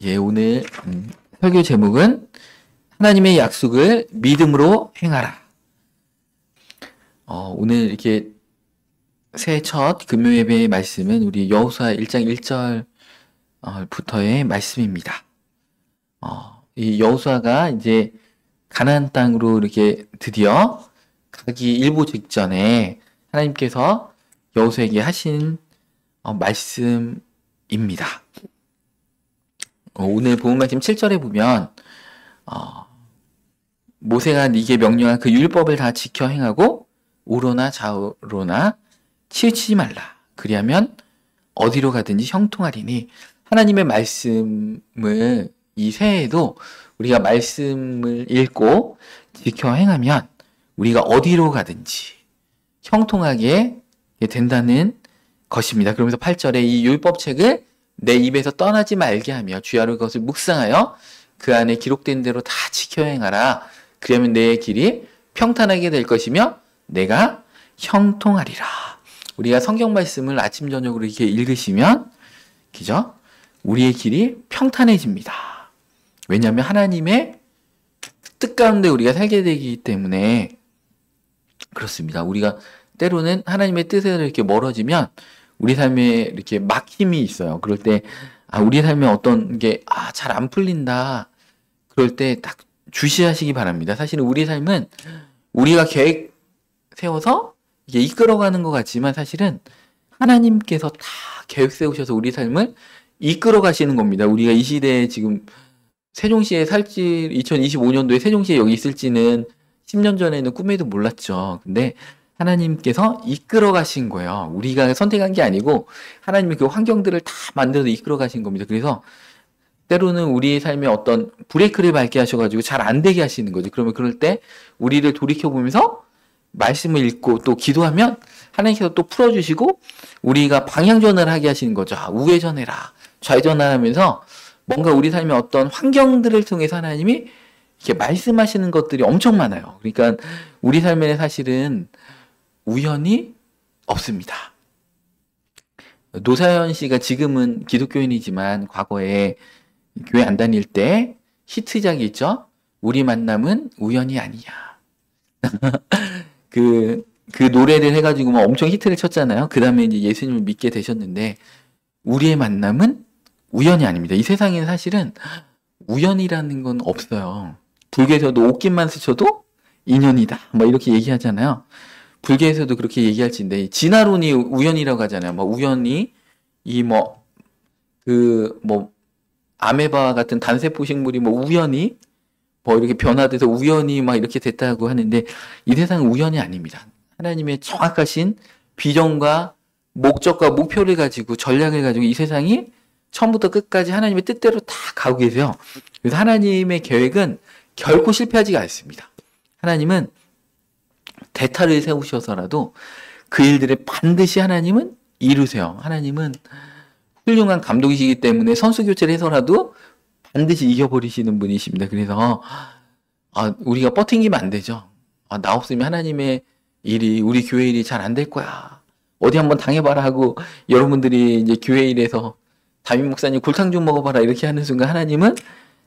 예, 오늘 설교 제목은 하나님의 약속을 믿음으로 행하라. 오늘 이렇게 새해 첫 금요 예배의 말씀은 우리 여호수아 1장 1절부터의 말씀입니다. 이 여호수아가 이제 가나안 땅으로 이렇게 드디어 가기 일보 직전에 하나님께서 여호수아에게 하신 말씀입니다. 오늘 본문 말씀 7절에 보면 모세가 네게 명령한 그 율법을 다 지켜 행하고 우로나 좌우로나 치우치지 말라. 그리하면 어디로 가든지 형통하리니. 하나님의 말씀을 이 새해에도 우리가 말씀을 읽고 지켜 행하면 우리가 어디로 가든지 형통하게 된다는 것입니다. 그러면서 8절에 이 율법책을 내 입에서 떠나지 말게 하며 주야로 그것을 묵상하여 그 안에 기록된 대로 다 지켜 행하라. 그러면 내 길이 평탄하게 될 것이며 내가 형통하리라. 우리가 성경 말씀을 아침 저녁으로 이렇게 읽으시면 그죠? 우리의 길이 평탄해집니다. 왜냐하면 하나님의 뜻 가운데 우리가 살게 되기 때문에 그렇습니다. 우리가 때로는 하나님의 뜻에서 이렇게 멀어지면 우리 삶에 이렇게 막힘이 있어요. 그럴 때, 우리 삶에 어떤 게, 잘 안 풀린다. 그럴 때 딱 주시하시기 바랍니다. 사실은 우리 삶은 우리가 계획 세워서 이게 이끌어가는 것 같지만 사실은 하나님께서 다 계획 세우셔서 우리 삶을 이끌어 가시는 겁니다. 우리가 이 시대에 지금 세종시에 살지, 2025년도에 세종시에 여기 있을지는 10년 전에는 꿈에도 몰랐죠. 근데 하나님께서 이끌어 가신 거예요. 우리가 선택한 게 아니고 하나님이 그 환경들을 다 만들어서 이끌어 가신 겁니다. 그래서 때로는 우리의 삶에 어떤 브레이크를 밟게 하셔가지고 잘 안 되게 하시는 거죠. 그러면 그럴 때 우리를 돌이켜보면서 말씀을 읽고 또 기도하면 하나님께서 또 풀어주시고 우리가 방향전환을 하게 하시는 거죠. 우회전해라, 좌회전하면서 뭔가 우리 삶의 어떤 환경들을 통해서 하나님이 이렇게 말씀하시는 것들이 엄청 많아요. 그러니까 우리 삶에는 사실은 우연이 없습니다. 노사연 씨가 지금은 기독교인이지만 과거에 교회 안 다닐 때 히트작이 있죠. 우리 만남은 우연이 아니야. 그 노래를 해가지고 뭐 엄청 히트를 쳤잖아요. 그 다음에 이제 예수님을 믿게 되셨는데 우리의 만남은 우연이 아닙니다. 이 세상에는 사실은 우연이라는 건 없어요. 불교에서도 옷깃만 스쳐도 인연이다. 뭐 이렇게 얘기하잖아요. 불교에서도 그렇게 얘기할진데 진화론이 우연이라고 하잖아요. 뭐 우연히 아메바 같은 단세포 식물이 뭐 우연히 뭐 이렇게 변화돼서 우연히 막 이렇게 됐다고 하는데 이 세상은 우연이 아닙니다. 하나님의 정확하신 비전과 목적과 목표를 가지고 전략을 가지고 이 세상이 처음부터 끝까지 하나님의 뜻대로 다 가고 계세요. 그래서 하나님의 계획은 결코 실패하지가 않습니다. 하나님은 대타를 세우셔서라도 그 일들을 반드시 하나님은 이루세요. 하나님은 훌륭한 감독이시기 때문에 선수 교체를 해서라도 반드시 이겨버리시는 분이십니다. 그래서 우리가 버팅기면 안 되죠. 나 없으면 하나님의 일이 우리 교회 일이 잘 안 될 거야. 어디 한번 당해봐라 하고 여러분들이 이제 교회 일에서 담임 목사님 골탕 좀 먹어봐라 이렇게 하는 순간 하나님은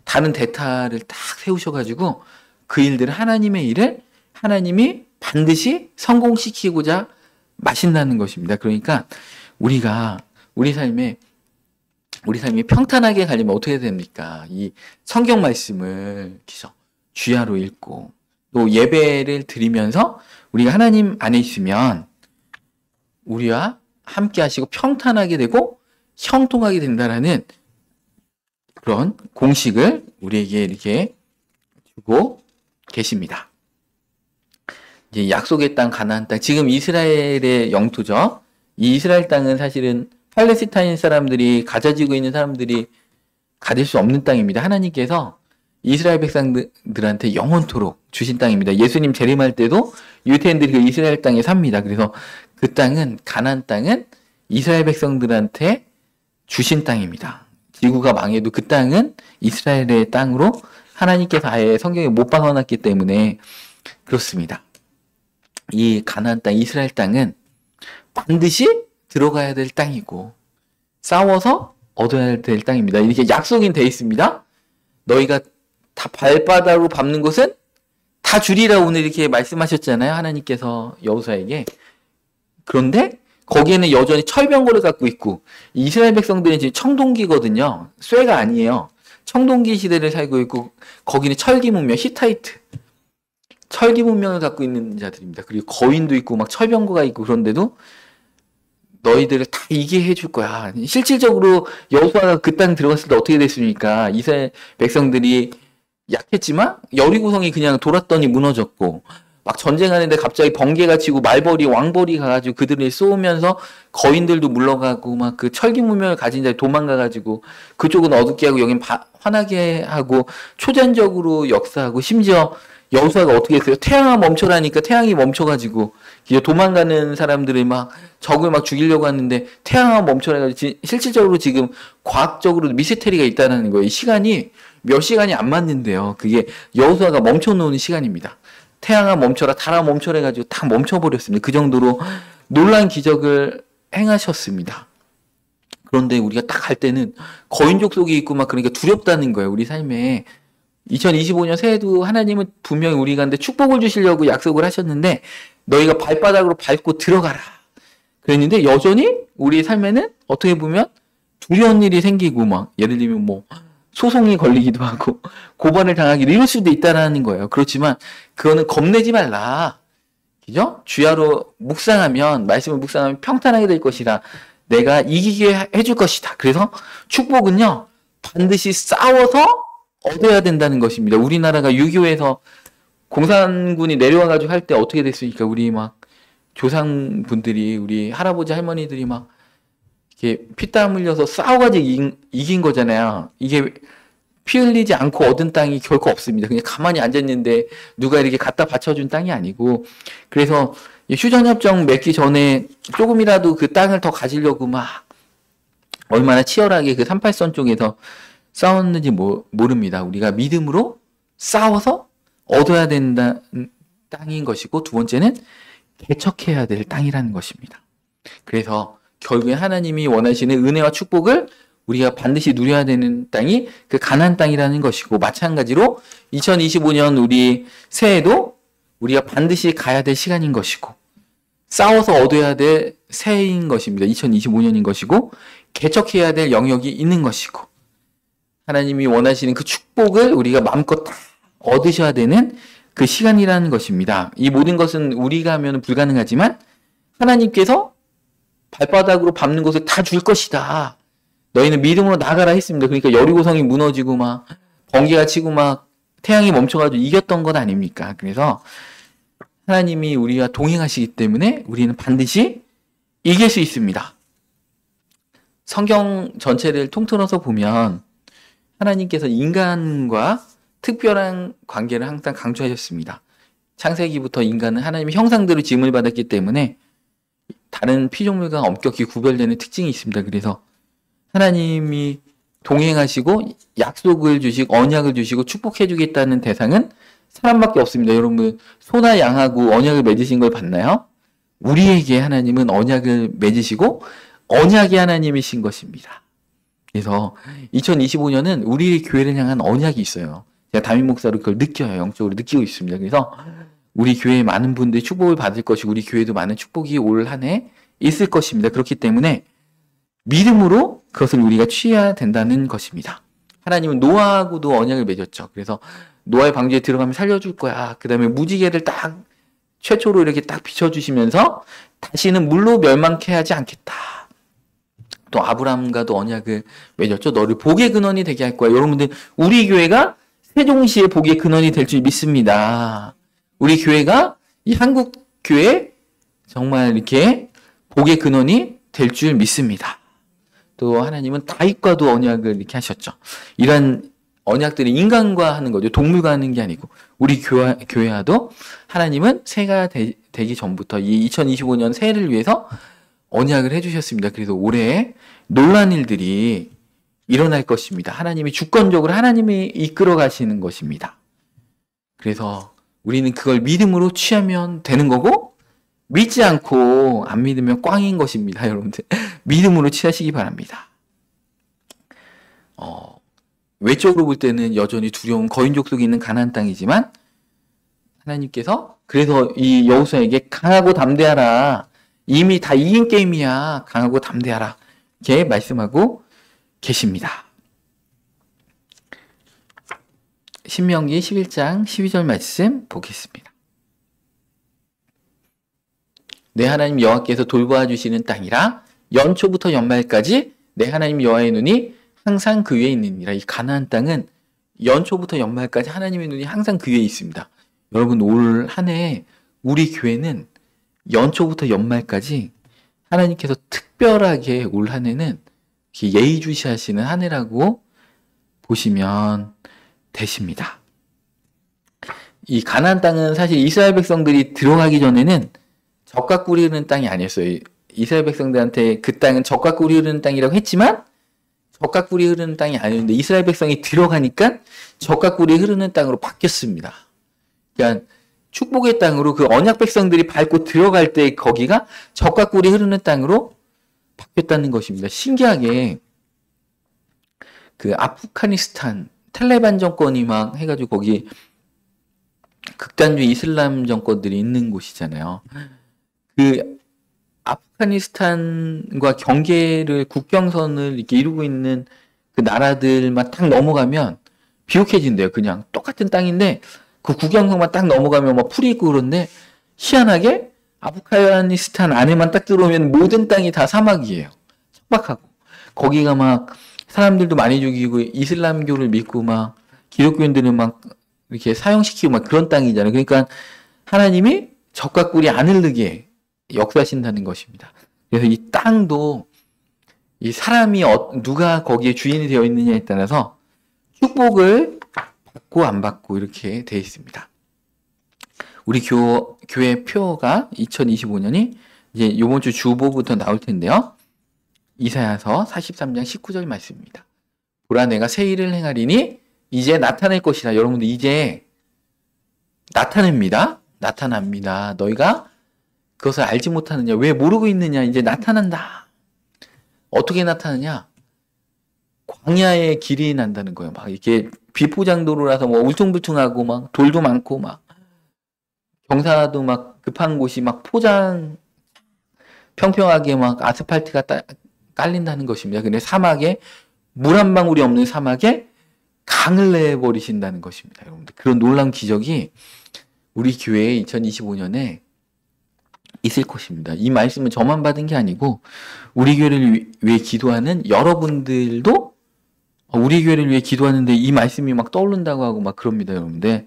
다른 대타를 딱 세우셔가지고 그 일들을 하나님의 일을 하나님이 반드시 성공시키고자 마신다는 것입니다. 그러니까 우리가 우리 삶이 평탄하게 가려면 어떻게 됩니까? 이 성경 말씀을 주야로 읽고 또 예배를 드리면서 우리가 하나님 안에 있으면 우리와 함께 하시고 평탄하게 되고 형통하게 된다라는 그런 공식을 우리에게 이렇게 주고 계십니다. 이제 약속의 땅, 가나안 땅, 지금 이스라엘의 영토죠. 이 이스라엘 땅은 사실은 팔레스타인 사람들이 가져지고 있는 사람들이 가질 수 없는 땅입니다. 하나님께서 이스라엘 백성들한테 영원토록 주신 땅입니다. 예수님 재림할 때도 유대인들이 그 이스라엘 땅에 삽니다. 그래서 그 땅은 가나안 땅은 이스라엘 백성들한테 주신 땅입니다. 지구가 망해도 그 땅은 이스라엘의 땅으로 하나님께서 아예 성경에 못 박아놨기 때문에 그렇습니다. 이 가나안 땅, 이스라엘 땅은 반드시 들어가야 될 땅이고 싸워서 얻어야 될 땅입니다. 이렇게 약속이 돼 있습니다. 너희가 다 발바닥으로 밟는 곳은 다 주리라 오늘 이렇게 말씀하셨잖아요. 하나님께서 여호수아에게. 그런데 거기에는 여전히 철병거를 갖고 있고 이스라엘 백성들은 지금 청동기거든요. 쇠가 아니에요. 청동기 시대를 살고 있고 거기는 철기 문명, 히타이트. 철기 문명을 갖고 있는 자들입니다. 그리고 거인도 있고 막 철병거가 있고 그런데도 너희들을 다 이기게 해줄 거야. 실질적으로 여호수아가 그 땅 들어갔을 때 어떻게 됐습니까? 이스라엘 백성들이 약했지만 여리고성이 그냥 돌았더니 무너졌고 막 전쟁하는데 갑자기 번개가 치고 말벌이 왕벌이 가가지고 그들을 쏘면서 거인들도 물러가고 막 그 철기 문명을 가진 자들이 도망가가지고 그쪽은 어둡게 하고 여긴 환하게 하고 초전적으로 역사하고 심지어 여호수아가 어떻게 했어요? 태양아 멈춰라니까 태양이 멈춰가지고 이제 도망가는 사람들을 막 적을 막 죽이려고 하는데 태양아 멈춰라 해가지고 실질적으로 지금 과학적으로 미스테리가 있다는 거예요. 이 시간이 몇 시간이 안 맞는데요. 그게 여호수아가 멈춰놓은 시간입니다. 태양아 멈춰라, 달아 멈춰라 해가지고 다 멈춰버렸습니다. 그 정도로 놀라운 기적을 행하셨습니다. 그런데 우리가 딱 갈 때는 거인족 속에 있고 막 그러니까 두렵다는 거예요. 우리 삶에. 2025년 새해도 하나님은 분명히 우리가한테 축복을 주시려고 약속을 하셨는데 너희가 발바닥으로 밟고 들어가라. 그랬는데 여전히 우리 삶에는 어떻게 보면 두려운 일이 생기고 막 예를 들면 뭐 소송이 걸리기도 하고 고발을 당하기도 이럴 수도 있다라는 거예요. 그렇지만 그거는 겁내지 말라. 그죠? 주야로 묵상하면 말씀을 묵상하면 평탄하게 될 것이라 내가 이기게 해줄 것이다. 그래서 축복은요 반드시 싸워서 얻어야 된다는 것입니다. 우리나라가 6.25에서 공산군이 내려와가지고 할 때 어떻게 됐습니까? 우리 막 조상분들이 우리 할아버지 할머니들이 막 이렇게 피땀 흘려서 싸워가지고 이긴 거잖아요. 이게 피 흘리지 않고 얻은 땅이 결코 없습니다. 그냥 가만히 앉았는데 누가 이렇게 갖다 바쳐준 땅이 아니고 그래서 휴전협정 맺기 전에 조금이라도 그 땅을 더 가지려고 막 얼마나 치열하게 그 38선 쪽에서 싸웠는지 모릅니다. 우리가 믿음으로 싸워서 얻어야 된다는 땅인 것이고 두 번째는 개척해야 될 땅이라는 것입니다. 그래서 결국에 하나님이 원하시는 은혜와 축복을 우리가 반드시 누려야 되는 땅이 그 가나안 땅이라는 것이고 마찬가지로 2025년 우리 새해도 우리가 반드시 가야 될 시간인 것이고 싸워서 얻어야 될 새해인 것입니다. 2025년인 것이고 개척해야 될 영역이 있는 것이고 하나님이 원하시는 그 축복을 우리가 마음껏 다 얻으셔야 되는 그 시간이라는 것입니다. 이 모든 것은 우리가 하면 불가능하지만 하나님께서 발바닥으로 밟는 것을 다 줄 것이다. 너희는 믿음으로 나가라 했습니다. 그러니까 여리고성이 무너지고 막 번개가 치고 막 태양이 멈춰가지고 이겼던 것 아닙니까? 그래서 하나님이 우리와 동행하시기 때문에 우리는 반드시 이길 수 있습니다. 성경 전체를 통틀어서 보면 하나님께서 인간과 특별한 관계를 항상 강조하셨습니다. 창세기부터 인간은 하나님의 형상대로 지음을 받았기 때문에 다른 피조물과 엄격히 구별되는 특징이 있습니다. 그래서 하나님이 동행하시고 약속을 주시고 언약을 주시고 축복해 주겠다는 대상은 사람밖에 없습니다. 여러분 소나 양하고 언약을 맺으신 걸 봤나요? 우리에게 하나님은 언약을 맺으시고 언약이 하나님이신 것입니다. 그래서 2025년은 우리 교회를 향한 언약이 있어요. 제가 담임 목사로 그걸 느껴요. 영적으로 느끼고 있습니다. 그래서 우리 교회에 많은 분들이 축복을 받을 것이고 우리 교회도 많은 축복이 올 한 해 있을 것입니다. 그렇기 때문에 믿음으로 그것을 우리가 취해야 된다는 것입니다. 하나님은 노아하고도 언약을 맺었죠. 그래서 노아의 방주에 들어가면 살려줄 거야. 그 다음에 무지개를 딱 최초로 이렇게 딱 비춰주시면서 다시는 물로 멸망케 하지 않겠다. 또 아브라함과도 언약을 맺었죠. 너를 복의 근원이 되게 할 거야. 여러분들 우리 교회가 세종시의 복의 근원이 될 줄 믿습니다. 우리 교회가 이 한국 교회 정말 이렇게 복의 근원이 될 줄 믿습니다. 또 하나님은 다윗과도 언약을 이렇게 하셨죠. 이런 언약들이 인간과 하는 거죠. 동물과 하는 게 아니고 우리 교회와도 하나님은 새해가 되기 전부터 이 2025년 새해를 위해서 언약을 해주셨습니다. 그래서 올해 놀라운 일들이 일어날 것입니다. 하나님이 주권적으로 하나님이 이끌어 가시는 것입니다. 그래서 우리는 그걸 믿음으로 취하면 되는 거고 믿지 않고 안 믿으면 꽝인 것입니다. 여러분들 믿음으로 취하시기 바랍니다. 외적으로 볼 때는 여전히 두려운 거인 족속이 있는 가나안 땅이지만 하나님께서 그래서 이 여호수아에게 강하고 담대하라. 이미 다 이긴 게임이야. 강하고 담대하라. 이렇게 말씀하고 계십니다. 신명기 11장 12절 말씀 보겠습니다. 내 하나님 여호와께서 돌보아 주시는 땅이라 연초부터 연말까지 내 하나님 여호와의 눈이 항상 그 위에 있느니라. 이 가나안 땅은 연초부터 연말까지 하나님의 눈이 항상 그 위에 있습니다. 여러분 올 한 해 우리 교회는 연초부터 연말까지 하나님께서 특별하게 올 한 해는 예의주시하시는 한 해라고 보시면 되십니다. 이 가나안 땅은 사실 이스라엘 백성들이 들어가기 전에는 젖과 꿀이 흐르는 땅이 아니었어요. 이스라엘 백성들한테 그 땅은 젖과 꿀이 흐르는 땅이라고 했지만 젖과 꿀이 흐르는 땅이 아니었는데 이스라엘 백성이 들어가니까 젖과 꿀이 흐르는 땅으로 바뀌었습니다. 그러니까 축복의 땅으로 그 언약 백성들이 밟고 들어갈 때 거기가 젖과 꿀이 흐르는 땅으로 바뀌었다는 것입니다. 신기하게 그 아프가니스탄 탈레반 정권이 막 해가지고 거기 극단주의 이슬람 정권들이 있는 곳이잖아요. 그 아프가니스탄과 경계를 국경선을 이렇게 이루고 있는 그 나라들만 딱 넘어가면 비옥해진대요. 그냥 똑같은 땅인데 그 국경선만 딱 넘어가면 막 풀이 있고 그런데 희한하게 아프가니스탄 안에만 딱 들어오면 모든 땅이 다 사막이에요. 척박하고 거기가 막 사람들도 많이 죽이고 이슬람교를 믿고 막 기독교인들은 막 이렇게 사형시키고 막 그런 땅이잖아요. 그러니까 하나님이 젖과 꿀이 안 흐르게 역사하신다는 것입니다. 그래서 이 땅도 이 사람이 누가 거기에 주인이 되어 있느냐에 따라서 축복을 받고 안 받고 이렇게 되어 있습니다. 우리 교회 표가 2025년이 이제 이번 주 주보부터 나올 텐데요. 이사야서 43장 19절 말씀입니다. 보라 내가 새 일을 행하리니 이제 나타낼 것이다. 여러분들 이제 나타납니다. 너희가 그것을 알지 못하느냐? 왜 모르고 있느냐? 이제 나타난다. 어떻게 나타나냐? 광야의 길이 난다는 거예요. 막 이렇게 비포장도로라서 뭐 울퉁불퉁하고 막 돌도 많고 막 경사도 막 급한 곳이 막 포장 평평하게 막 아스팔트가 깔린다는 것입니다. 근데 사막에 물 한 방울이 없는 사막에 강을 내버리신다는 것입니다. 여러분들 그런 놀라운 기적이 우리 교회에 2025년에 있을 것입니다. 이 말씀은 저만 받은 게 아니고 우리 교회를 위해 기도하는 여러분들도 우리 교회를 위해 기도하는데 이 말씀이 막 떠오른다고 하고 막 그럽니다, 여러분들.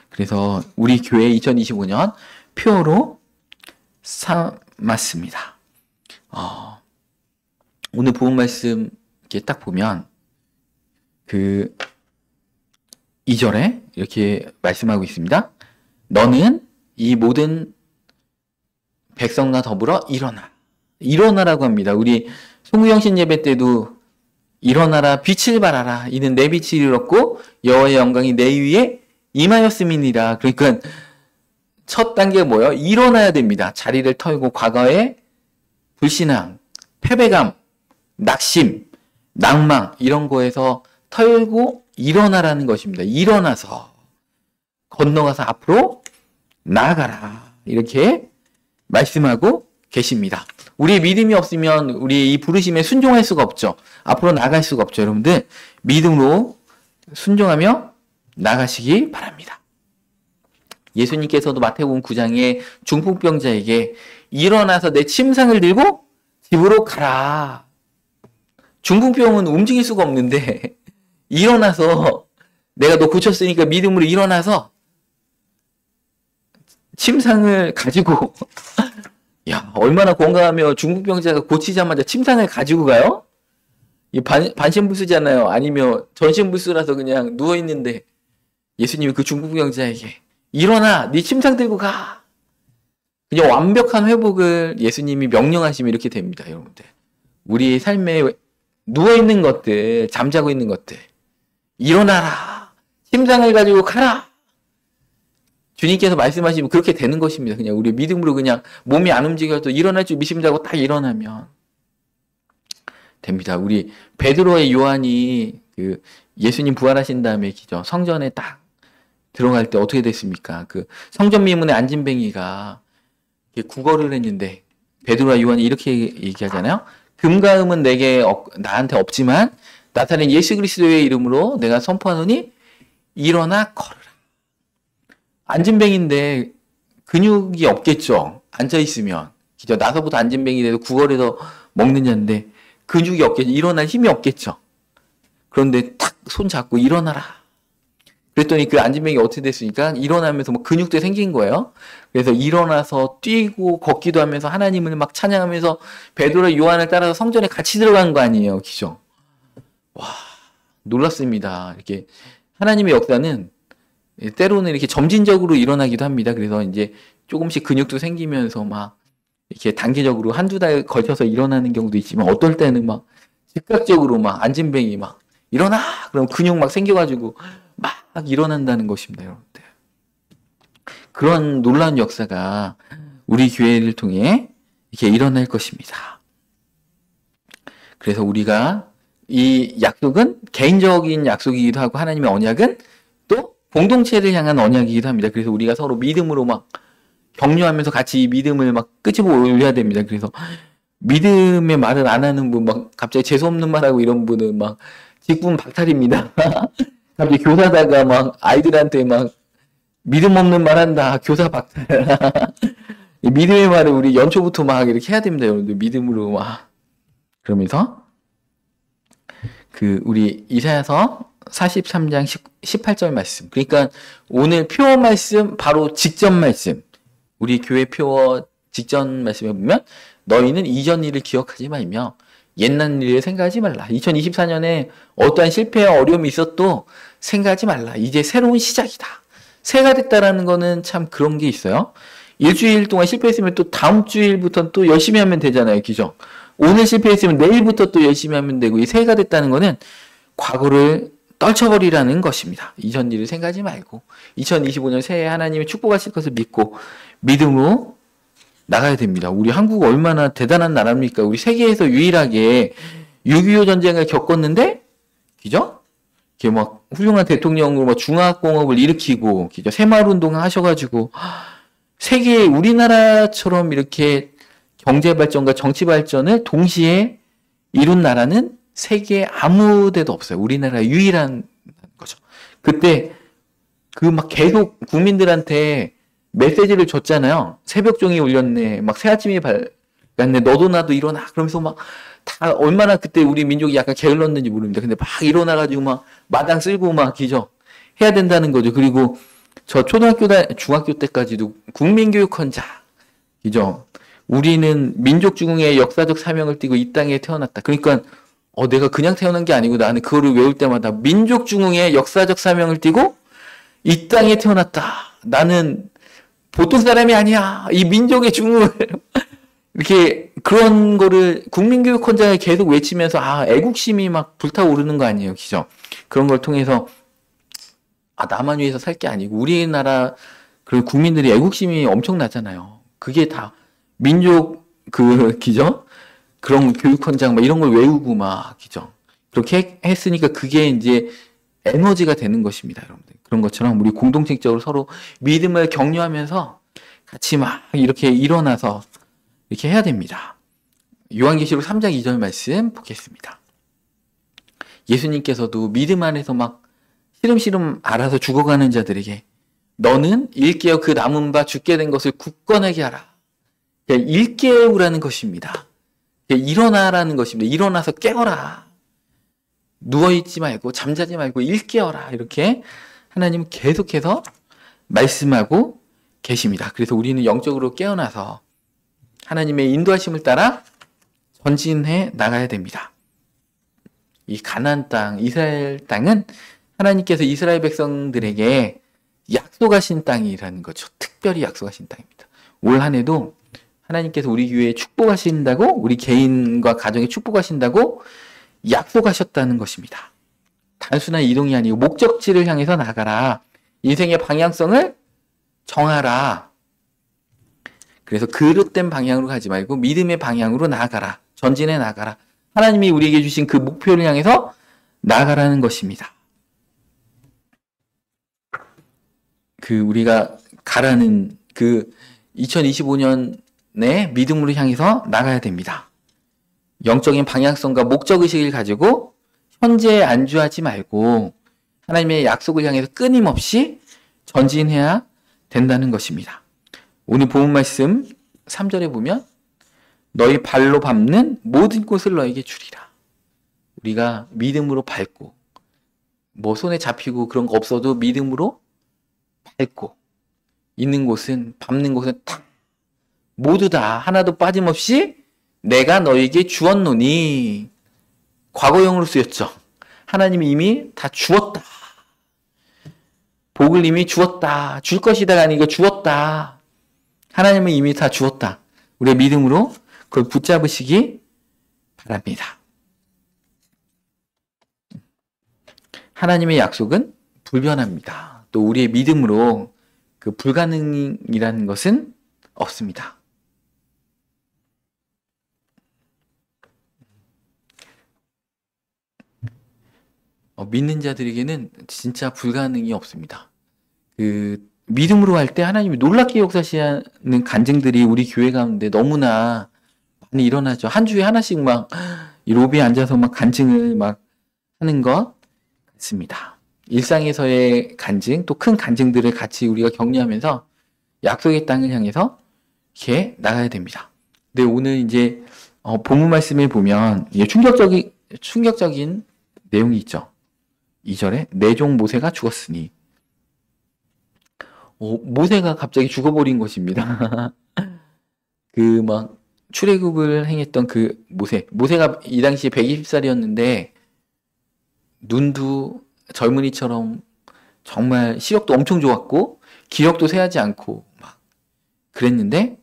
그래서 우리 교회 2025년 표로 삼았습니다. 오늘 본 말씀 이렇게 딱 보면 그 2절에 이렇게 말씀하고 있습니다. 너는 이 모든 백성과 더불어 일어나라고 합니다. 우리 송구영신 예배 때도 일어나라 빛을 발하라 이는 내 빛이 이르렀고 여호와의 영광이 내 위에 임하였음이니라. 그러니까 첫 단계가 뭐예요? 일어나야 됩니다. 자리를 털고 과거의 불신앙, 패배감, 낙심, 낭망 이런 거에서 털고 일어나라는 것입니다. 일어나서 건너가서 앞으로 나아가라 이렇게 말씀하고 계십니다. 우리의 믿음이 없으면 우리의 이 부르심에 순종할 수가 없죠. 앞으로 나갈 수가 없죠. 여러분들 믿음으로 순종하며 나가시기 바랍니다. 예수님께서도 마태복음 9장에 중풍병자에게 일어나서 내 침상을 들고 집으로 가라. 중풍병은 움직일 수가 없는데 일어나서 내가 너 고쳤으니까 믿음으로 일어나서 침상을 가지고 야 얼마나 건강하며 중풍병자가 고치자마자 침상을 가지고 가요? 이 반신불수잖아요. 아니면 전신불수라서 그냥 누워있는데 예수님이 그 중풍병자에게 일어나 네 침상 들고 가. 그냥 완벽한 회복을 예수님이 명령하시면 이렇게 됩니다. 여러분들 우리 삶에 누워있는 것들 잠자고 있는 것들 일어나라. 침상을 가지고 가라. 주님께서 말씀하시면 그렇게 되는 것입니다. 그냥 우리 믿음으로 그냥 몸이 안 움직여도 일어날 줄 믿습니다고 딱 일어나면 됩니다. 우리 베드로의 요한이 그 예수님 부활하신 다음에 기죠. 성전에 딱 들어갈 때 어떻게 됐습니까? 그 성전 미문의 안진뱅이가 구걸을 했는데 베드로와 요한이 이렇게 얘기하잖아요. 금과 금은 나한테 없지만 나타낸 예수 그리스도의 이름으로 내가 선포하노니 일어나 걸으라. 안진뱅인데 근육이 없겠죠. 앉아 있으면 기죠. 나서부터 안진뱅이 돼도 구걸해서 먹는 자인데 근육이 없겠죠. 일어날 힘이 없겠죠. 그런데 탁 손 잡고 일어나라. 그랬더니 그 안진뱅이 어떻게 됐습니까? 일어나면서 뭐 근육도 생긴 거예요. 그래서 일어나서 뛰고 걷기도 하면서 하나님을 막 찬양하면서 베드로 요한을 따라서 성전에 같이 들어간 거 아니에요. 그죠? 와, 놀랐습니다. 이렇게 하나님의 역사는 때로는 이렇게 점진적으로 일어나기도 합니다. 그래서 이제 조금씩 근육도 생기면서 막 이렇게 단기적으로 한두 달 걸쳐서 일어나는 경우도 있지만 어떨 때는 막 즉각적으로 막 안진뱅이 막 일어나! 그럼 근육 막 생겨가지고 막 일어난다는 것입니다, 여러분들. 그런 놀라운 역사가 우리 교회를 통해 이렇게 일어날 것입니다. 그래서 우리가 이 약속은 개인적인 약속이기도 하고 하나님의 언약은 또 공동체를 향한 언약이기도 합니다. 그래서 우리가 서로 믿음으로 막 격려하면서 같이 이 믿음을 막 끄집어 올려야 됩니다. 그래서 믿음의 말을 안 하는 분, 막 갑자기 재수없는 말하고 이런 분은 막 직분 박탈입니다. 갑자기 교사다가 막 아이들한테 막 믿음 없는 말 한다. 교사 박탈. 믿음의 말을 우리 연초부터 막 이렇게 해야 됩니다. 여러분들 믿음으로 막. 그러면서 우리 이사야서 43장 18절 말씀. 그러니까 오늘 표어 말씀 바로 직전 말씀. 우리 교회 표어 직전 말씀에 보면 너희는 이전 일을 기억하지 말며 옛날 일을 생각하지 말라. 2024년에 어떠한 실패와 어려움이 있어도 생각하지 말라. 이제 새로운 시작이다. 새해가 됐다라는 거는 참 그런 게 있어요. 일주일 동안 실패했으면 또 다음 주일부터는 또 열심히 하면 되잖아요. 그죠? 오늘 실패했으면 내일부터 또 열심히 하면 되고, 이 새해가 됐다는 거는 과거를 떨쳐버리라는 것입니다. 이전 일을 생각하지 말고 2025년 새해에 하나님의 축복하실 것을 믿고 믿음으로 나가야 됩니다. 우리 한국 얼마나 대단한 나라입니까? 우리 세계에서 유일하게 6.25 전쟁을 겪었는데, 그죠? 이렇게 막 훌륭한 대통령으로 막 중화공업을 일으키고, 그죠? 새마을운동을 하셔가지고, 세계에 우리나라처럼 이렇게 경제발전과 정치발전을 동시에 이룬 나라는 세계에 아무 데도 없어요. 우리나라 유일한 거죠. 그때 그 막 계속 국민들한테 메시지를 줬잖아요. 새벽종이 울렸네. 막 새아침이 밝았네. 너도 나도 일어나. 그러면서 막 다 얼마나 그때 우리 민족이 약간 게을렀는지 모릅니다. 근데 막 일어나가지고 막 마당 쓸고 막 기죠. 해야 된다는 거죠. 그리고 저 중학교 때까지도 국민교육헌장. 그죠. 우리는 민족중흥의 역사적 사명을 띠고 이 땅에 태어났다. 그러니까 내가 그냥 태어난 게 아니고 나는 그거를 외울 때마다 민족중흥의 역사적 사명을 띠고 이 땅에 태어났다. 나는 보통 사람이 아니야. 이 민족의 중흥을 이렇게 그런 거를 국민교육헌장에 계속 외치면서 애국심이 막 불타오르는 거 아니에요. 그죠? 그런 걸 통해서 나만 위해서 살 게 아니고 우리나라 그 국민들이 애국심이 엄청나잖아요. 그게 다 민족 기죠? 그런 교육헌장 막 이런 걸 외우고 막 기죠? 그렇게 했으니까 그게 이제 에너지가 되는 것입니다, 여러분들. 그런 것처럼 우리 공동체적으로 서로 믿음을 격려하면서 같이 막 이렇게 일어나서 이렇게 해야 됩니다. 요한계시록 3장 2절 말씀 보겠습니다. 예수님께서도 믿음 안에서 막 시름시름 알아서 죽어가는 자들에게 너는 일깨어 그 남은 바 죽게 된 것을 굳건하게 하라. 일깨우라는 것입니다. 일어나라는 것입니다. 일어나서 깨어라. 누워있지 말고 잠자지 말고 일깨어라. 이렇게 하나님은 계속해서 말씀하고 계십니다. 그래서 우리는 영적으로 깨어나서 하나님의 인도하심을 따라 전진해 나가야 됩니다. 이 가나안 땅, 이스라엘 땅은 하나님께서 이스라엘 백성들에게 약속하신 땅이라는 거죠. 특별히 약속하신 땅입니다. 올 한 해도 하나님께서 우리 교회에 축복하신다고, 우리 개인과 가정에 축복하신다고 약속하셨다는 것입니다. 단순한 이동이 아니고 목적지를 향해서 나가라. 인생의 방향성을 정하라. 그래서 그릇된 방향으로 가지 말고 믿음의 방향으로 나아가라. 전진해 나가라. 하나님이 우리에게 주신 그 목표를 향해서 나아가라는 것입니다. 우리가 가라는 2025년에 믿음으로 향해서 나가야 됩니다. 영적인 방향성과 목적의식을 가지고 현재에 안주하지 말고 하나님의 약속을 향해서 끊임없이 전진해야 된다는 것입니다. 오늘 본문 말씀 3절에 보면 너희 발로 밟는 모든 곳을 너에게 주리라. 우리가 믿음으로 밟고 손에 잡히고 그런 거 없어도 믿음으로 밟고 있는 곳은 밟는 곳은 다 모두 다 하나도 빠짐없이 내가 너에게 주었노니 과거형으로 쓰였죠. 하나님이 이미 다 주었다. 복을 이미 주었다. 줄 것이다가 아니고 주었다. 하나님은 이미 다 주었다. 우리의 믿음으로 그걸 붙잡으시기 바랍니다. 하나님의 약속은 불변합니다. 또 우리의 믿음으로 그 불가능이라는 것은 없습니다. 믿는 자들에게는 진짜 불가능이 없습니다. 믿음으로 할 때 하나님이 놀랍게 역사하시는 간증들이 우리 교회 가운데 너무나 많이 일어나죠. 한 주에 하나씩 막 이 로비에 앉아서 막 간증을 막 하는 것 같습니다. 일상에서의 간증, 또 큰 간증들을 같이 우리가 격려하면서 약속의 땅을 향해서 이렇게 나가야 됩니다. 근데 오늘 이제 본문 말씀을 보면 충격적인 내용이 있죠. 2절에 내 종 모세가 죽었으니 모세가 갑자기 죽어버린 것입니다. 출애굽을 행했던 모세가 이 당시에 120살이었는데 눈도 젊은이처럼 정말 시력도 엄청 좋았고 기력도 쇠하지 않고 막 그랬는데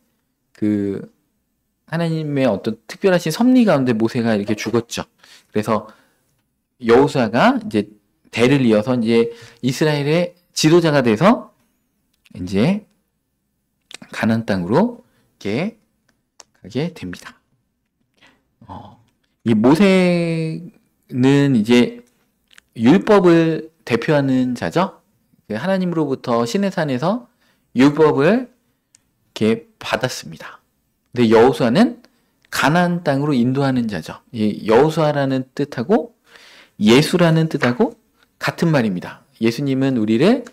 하나님의 어떤 특별하신 섭리 가운데 모세가 이렇게 죽었죠. 그래서 여호수아가 이제 대를 이어서 이제 이스라엘의 지도자가 돼서 이제 가나안 땅으로 이렇게 가게 됩니다. 이 모세는 이제 율법을 대표하는 자죠. 하나님으로부터 시내산에서 율법을 이렇게 받았습니다. 근데 여호수아는 가나안 땅으로 인도하는 자죠. 이 여호수아라는 뜻하고 예수라는 뜻하고 같은 말입니다. 예수님은 우리를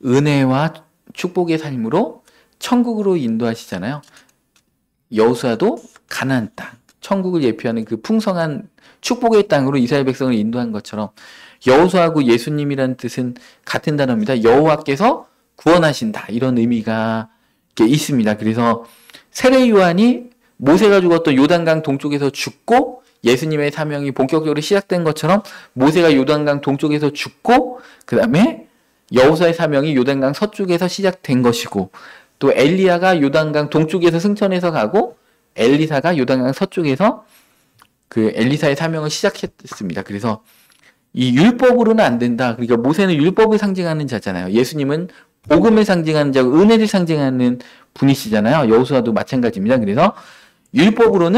은혜와 축복의 삶으로 천국으로 인도하시잖아요. 여호수아도 가나안 땅, 천국을 예표하는 그 풍성한 축복의 땅으로 이스라엘 백성을 인도한 것처럼 여호수아하고 예수님이라는 뜻은 같은 단어입니다. 여호와께서 구원하신다, 이런 의미가 있습니다. 그래서 세례 요한이 모세가 죽었던 요단강 동쪽에서 죽고 예수님의 사명이 본격적으로 시작된 것처럼 모세가 요단강 동쪽에서 죽고 그 다음에 여호수아의 사명이 요단강 서쪽에서 시작된 것이고, 또 엘리야가 요단강 동쪽에서 승천해서 가고 엘리사가 요단강 서쪽에서 그 엘리사의 사명을 시작했습니다. 그래서 이 율법으로는 안 된다. 그러니까 모세는 율법을 상징하는 자잖아요. 예수님은 복음을 상징하는 자고 은혜를 상징하는 분이시잖아요. 여호수아도 마찬가지입니다. 그래서 율법은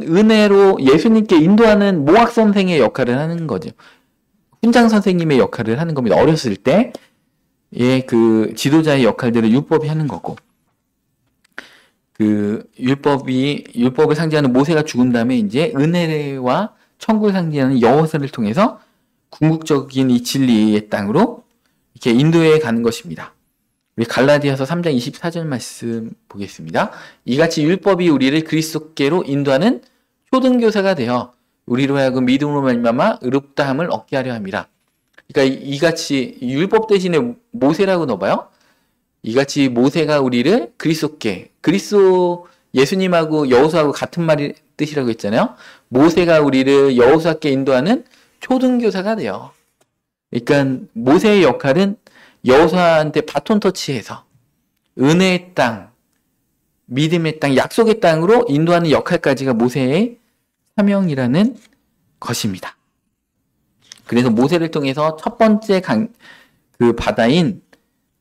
은혜로 예수님께 인도하는 모학 선생의 역할을 하는 거죠. 훈장 선생님의 역할을 하는 겁니다. 어렸을 때 그 지도자의 역할들을 율법이 하는 거고, 율법을 상징하는 모세가 죽은 다음에 이제 은혜와 천국을 상징하는 여호수아를 통해서 궁극적인 이 진리의 땅으로 이렇게 인도해 가는 것입니다. 우리 갈라디아서 3장 24절 말씀 보겠습니다. 이같이 율법이 우리를 그리스도께로 인도하는 초등교사가 되어 우리로 하여금 믿음으로 말미암아 의롭다함을 얻게 하려 함이라. 그러니까 이같이 율법 대신에 모세라고 넣어봐요. 이같이 모세가 우리를 그리스도 예수님하고 여호수아하고 같은 말의 뜻이라고 했잖아요. 모세가 우리를 여호수아께 인도하는 초등교사가 돼요. 그러니까 모세의 역할은 여호수아한테 바톤 터치해서 은혜의 땅, 믿음의 땅, 약속의 땅으로 인도하는 역할까지가 모세의 사명이라는 것입니다. 그래서 모세를 통해서 첫 번째 그 바다인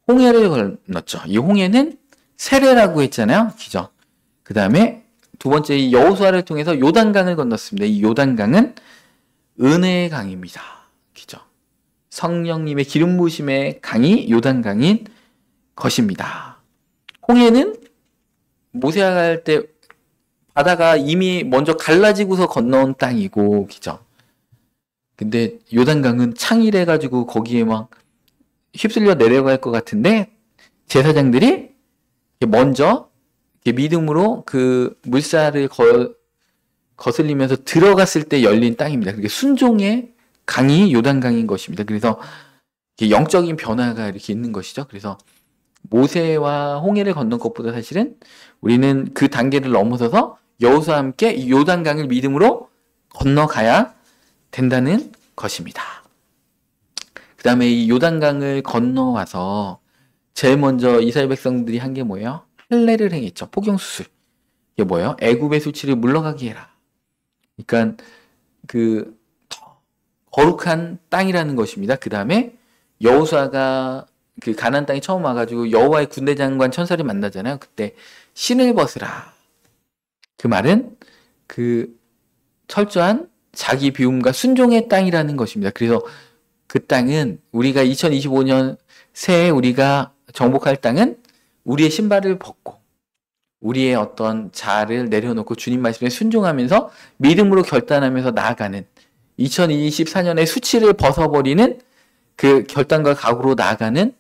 홍해를 건넜죠. 이 홍해는 세례라고 했잖아요. 그죠? 그 다음에 두 번째 이 여호수아를 통해서 요단강을 건넜습니다. 이 요단강은 은혜의 강입니다. 그죠? 성령님의 기름 부으심의 강이 요단강인 것입니다. 홍해는 모세가 갈 때 바다가 이미 먼저 갈라지고서 건너온 땅이고, 그죠? 근데 요단강은 창일해가지고 거기에 막 휩쓸려 내려갈 것 같은데 제사장들이 먼저 믿음으로 그 물살을 거슬리면서 들어갔을 때 열린 땅입니다. 그게 순종의 강이 요단강인 것입니다. 그래서 영적인 변화가 이렇게 있는 것이죠. 그래서 모세와 홍해를 건넌 것보다 사실은 우리는 그 단계를 넘어서서 여호수아와 함께 이 요단강을 믿음으로 건너가야 된다는 것입니다. 그 다음에 이 요단강을 건너와서 제일 먼저 이스라엘 백성들이 한 게 뭐예요? 할례를 행했죠. 포경수술. 이게 뭐예요? 애굽의 수치를 물러가게 해라. 그러니까 그 거룩한 땅이라는 것입니다. 그 다음에 여호수아가 그 가나안 땅에 처음 와가지고 여호와의 군대 장관 천사를 만나잖아요. 그때 신을 벗으라. 그 말은 그 철저한 자기 비움과 순종의 땅이라는 것입니다. 그래서 그 땅은 우리가 2025년 새해 우리가 정복할 땅은 우리의 신발을 벗고 우리의 어떤 자아를 내려놓고 주님 말씀에 순종하면서 믿음으로 결단하면서 나아가는 2024년의 수치를 벗어버리는 그 결단과 각오로 나아가는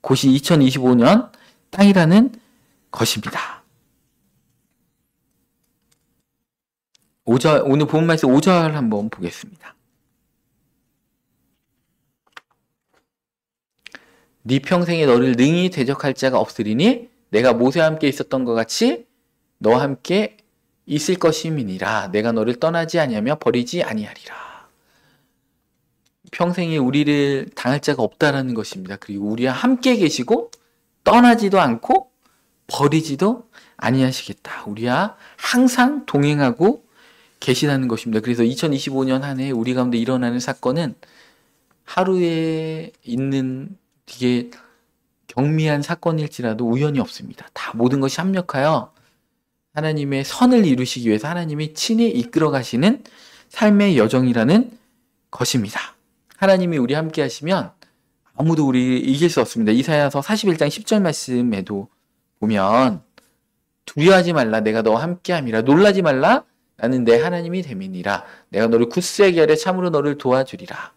곳이 2025년 땅이라는 것입니다. 5절, 오늘 본 말씀 5절 한번 보겠습니다. 네 평생에 너를 능히 대적할 자가 없으리니 내가 모세와 함께 있었던 것 같이 너와 함께 있을 것임이니라. 내가 너를 떠나지 아니하며 버리지 아니하리라. 평생에 우리를 당할 자가 없다라는 것입니다. 그리고 우리와 함께 계시고 떠나지도 않고 버리지도 아니하시겠다. 우리와 항상 동행하고 계시다는 것입니다. 그래서 2025년 한 해 우리 가운데 일어나는 사건은 하루에 있는 되게 경미한 사건일지라도 우연이 없습니다. 다 모든 것이 합력하여 하나님의 선을 이루시기 위해서 하나님이 친히 이끌어 가시는 삶의 여정이라는 것입니다. 하나님이 우리 함께 하시면 아무도 우리 이길 수 없습니다. 이사야서 41장 10절 말씀에도 보면 두려워하지 말라 내가 너와 함께함이라 놀라지 말라 나는 내 하나님이 됨이니라 내가 너를 굳세게 하려 참으로 너를 도와주리라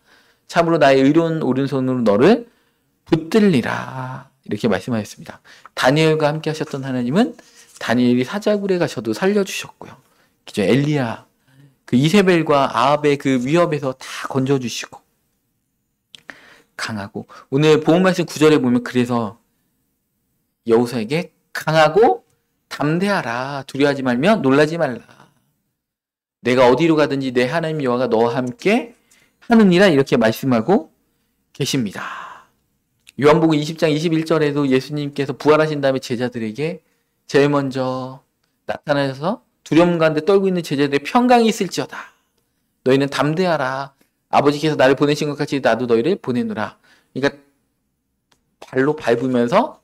참으로 나의 의로운 오른손으로 너를 붙들리라 이렇게 말씀하셨습니다. 다니엘과 함께 하셨던 하나님은 다니엘이 사자굴에 가셔도 살려주셨고요. 그죠? 엘리야 그 이세벨과 아합의 그 위협에서 다 건져주시고 강하고 오늘 본문 말씀 9절에 보면 그래서 여호수아에게 강하고 담대하라 두려워하지 말며 놀라지 말라 내가 어디로 가든지 내 하나님 여호와가 너와 함께 하느니라 이렇게 말씀하고 계십니다. 요한복음 20장 21절에도 예수님께서 부활하신 다음에 제자들에게 제일 먼저 나타나셔서 두려움 가운데 떨고 있는 제자들의 평강이 있을지어다. 너희는 담대하라. 아버지께서 나를 보내신 것 같이 나도 너희를 보내노라. 그러니까 발로 밟으면서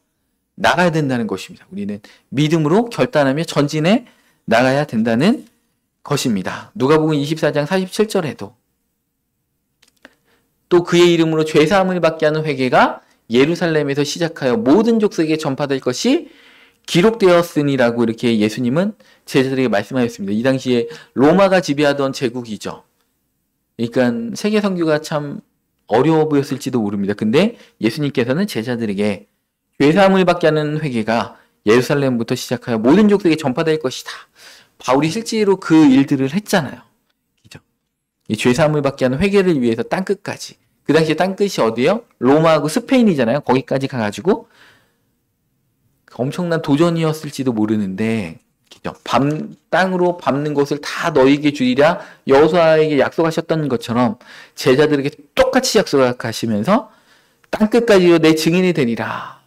나가야 된다는 것입니다. 우리는 믿음으로 결단하며 전진해 나가야 된다는 것입니다. 누가복음 24장 47절에도 또 그의 이름으로 죄사함을 받게 하는 회개가 예루살렘에서 시작하여 모든 족속에게 전파될 것이 기록되었으니라고 이렇게 예수님은 제자들에게 말씀하셨습니다. 이 당시에 로마가 지배하던 제국이죠. 그러니까 세계 선교가 참 어려워 보였을지도 모릅니다. 근데 예수님께서는 제자들에게 죄사함을 받게 하는 회개가 예루살렘부터 시작하여 모든 족속에게 전파될 것이다. 바울이 실제로 그 일들을 했잖아요. 그죠? 이 죄사함을 받게 하는 회개를 위해서 땅끝까지. 그 당시에 땅끝이 어디예요? 로마하고 스페인이잖아요. 거기까지 가가지고 엄청난 도전이었을지도 모르는데 그죠? 땅으로 밟는 것을 다 너희에게 주리라 여호수아에게 약속하셨던 것처럼 제자들에게 똑같이 약속하시면서 땅끝까지 이르러 내 증인이 되리라.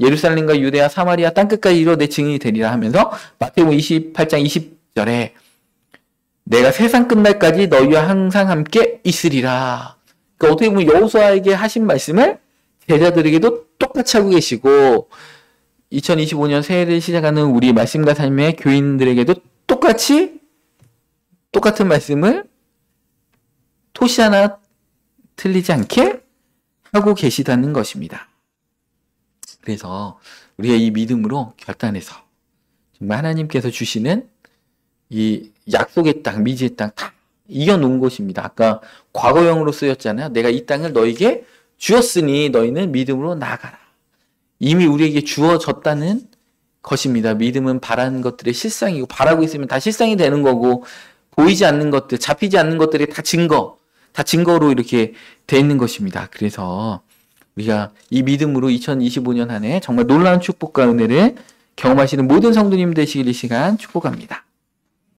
예루살렘과 유대와 사마리아 땅끝까지 이르러 내 증인이 되리라 하면서 마태복음 28장 20절에 내가 세상 끝날까지 너희와 항상 함께 있으리라. 그러니까 어떻게 보면 여호수아에게 하신 말씀을 제자들에게도 똑같이 하고 계시고 2025년 새해를 시작하는 우리 말씀과 삶의 교인들에게도 똑같이 똑같은 말씀을 토시 하나 틀리지 않게 하고 계시다는 것입니다. 그래서 우리가 이 믿음으로 결단해서 정말 하나님께서 주시는 이 약속의 땅, 미지의 땅 다 이겨놓은 것입니다. 아까 과거형으로 쓰였잖아요. 내가 이 땅을 너에게 주었으니 너희는 믿음으로 나아가라. 이미 우리에게 주어졌다는 것입니다. 믿음은 바라는 것들의 실상이고 바라고 있으면 다 실상이 되는 거고 보이지 않는 것들, 잡히지 않는 것들이 다 증거로 이렇게 돼 있는 것입니다. 그래서 우리가 이 믿음으로 2025년 한 해 정말 놀라운 축복과 은혜를 경험하시는 모든 성도님 되시길 이 시간 축복합니다.